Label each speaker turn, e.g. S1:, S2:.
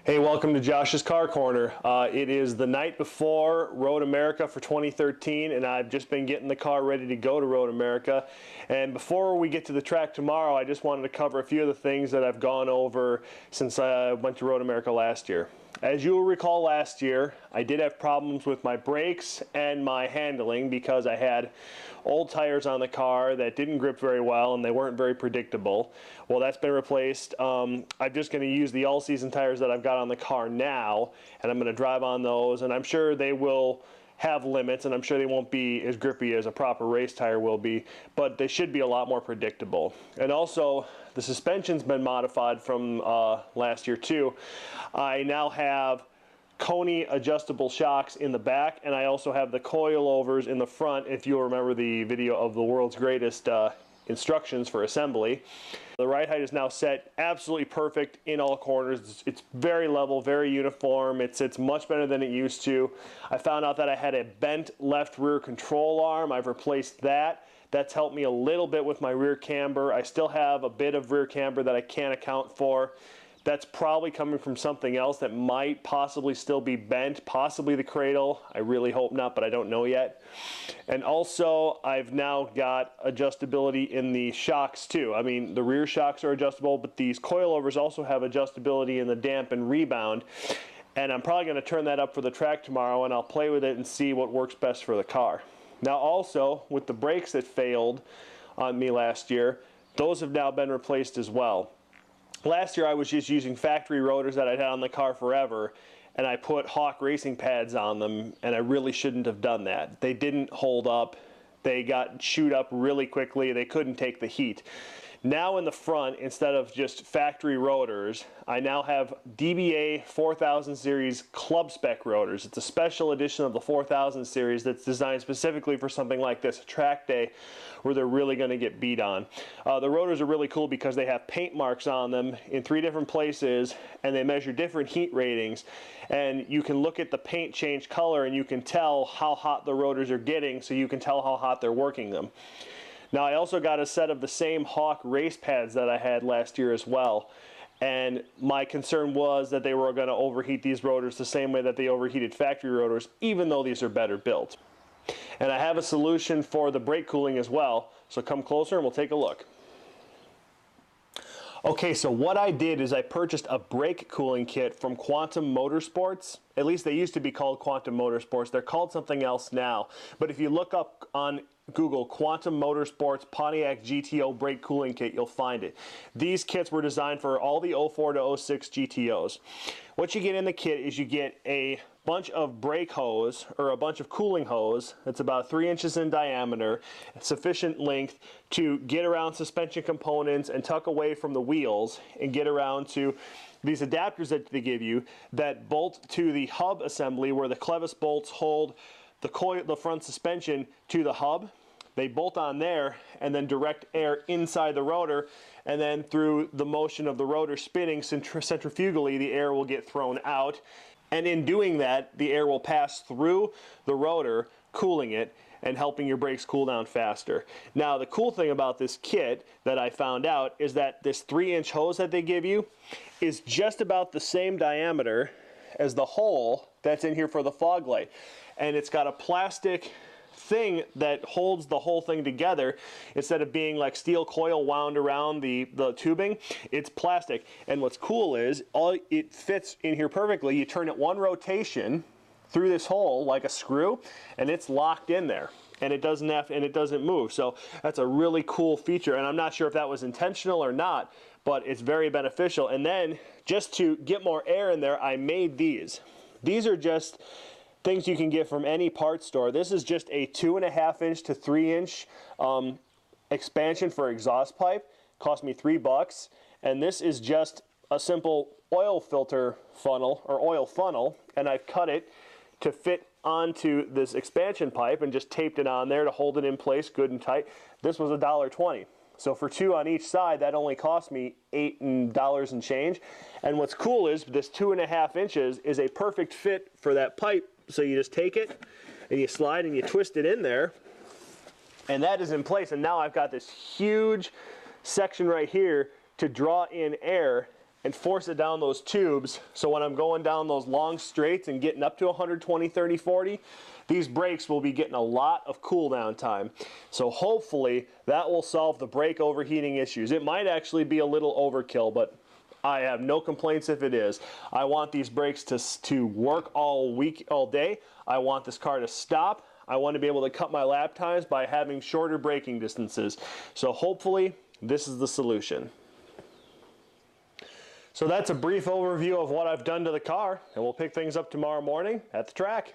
S1: Hey, welcome to Josh's Car Corner. It is the night before Road America for 2013, and I've just been getting the car ready to go to Road America. And before we get to the track tomorrow, I just wanted to cover a few of the things that I've gone over since I went to Road America last year. As you will recall, last year I did have problems with my brakes and my handling because I had old tires on the car that didn't grip very well and they weren't very predictable. Well, that's been replaced. I'm just going to use the all-season tires that I've got on the car now, and I'm going to drive on those, and I'm sure they will have limits, and I'm sure they won't be as grippy as a proper race tire will be, but they should be a lot more predictable. And also, the suspension's been modified from last year too. I now have Coney adjustable shocks in the back, and I also have the coilovers in the front, if you'll remember the video of the world's greatest instructions for assembly. The ride height is now set absolutely perfect in all corners. It's very level, very uniform. It's much better than it used to. I found out that I had a bent left rear control arm. I've replaced that. That's helped me a little bit with my rear camber. I still have a bit of rear camber that I can't account for. That's probably coming from something else that might possibly still be bent, possibly the cradle. I really hope not, but I don't know yet. And also, I've now got adjustability in the shocks too. I mean, the rear shocks are adjustable, but these coilovers also have adjustability in the damp and rebound. And I'm probably going to turn that up for the track tomorrow, and I'll play with it and see what works best for the car. Now also, with the brakes that failed on me last year, those have now been replaced as well. Last year I was just using factory rotors that I'd had on the car forever, and I put Hawk racing pads on them, and I really shouldn't have done that. They didn't hold up. They got chewed up really quickly. They couldn't take the heat. Now in the front, instead of just factory rotors, I now have DBA 4000 series club spec rotors. It's a special edition of the 4000 series that's designed specifically for something like this, a track day where they're really going to get beat on. The rotors are really cool because they have paint marks on them in 3 different places, and they measure different heat ratings, and you can look at the paint change color and you can tell how hot the rotors are getting, so you can tell how hot they're working them. Now I also got a set of the same Hawk race pads that I had last year as well, and my concern was that they were going to overheat these rotors the same way that they overheated factory rotors, even though these are better built. And I have a solution for the brake cooling as well, so come closer and we'll take a look. Okay, so what I did is I purchased a brake cooling kit from Quantum Motorsports. At least they used to be called Quantum Motorsports. They're called something else now. But if you look up on Google Quantum Motorsports Pontiac GTO brake cooling kit, you'll find it. These kits were designed for all the 04 to 06 GTOs. What you get in the kit is you get a bunch of brake hose, or a bunch of cooling hose that's about 3 inches in diameter, sufficient length to get around suspension components and tuck away from the wheels and get around to these adapters that they give you that bolt to the hub assembly where the clevis bolts hold the front suspension to the hub. They bolt on there and then direct air inside the rotor, and then through the motion of the rotor spinning centrifugally, the air will get thrown out. And in doing that, the air will pass through the rotor, cooling it and helping your brakes cool down faster. Now, the cool thing about this kit that I found out is that this 3-inch hose that they give you is just about the same diameter as the hole that's in here for the fog light. And it's got a plastic thing that holds the whole thing together. Instead of being like steel coil wound around the tubing, it's plastic. And what's cool is it fits in here perfectly. You turn it one rotation through this hole like a screw, and it's locked in there, and it doesn't move. So that's a really cool feature, and I'm not sure if that was intentional or not, but it's very beneficial. And then just to get more air in there, I made these. These are just things you can get from any parts store. This is just a 2.5-inch to 3-inch expansion for exhaust pipe. Cost me $3, and this is just a simple oil filter funnel, or oil funnel, and I've cut it to fit onto this expansion pipe and just taped it on there to hold it in place good and tight. This was $1.20. So for 2 on each side, that only cost me $8 and change. And what's cool is this 2.5 inches is a perfect fit for that pipe. So you just take it and you slide and you twist it in there, and that is in place. And now I've got this huge section right here to draw in air and force it down those tubes, so when I'm going down those long straights and getting up to 120, 30, 40, these brakes will be getting a lot of cool down time. So hopefully that will solve the brake overheating issues. It might actually be a little overkill, but I have no complaints if it is. I want these brakes to work all week, all day. I want this car to stop. I want to be able to cut my lap times by having shorter braking distances. So hopefully this is the solution. So that's a brief overview of what I've done to the car, and we'll pick things up tomorrow morning at the track.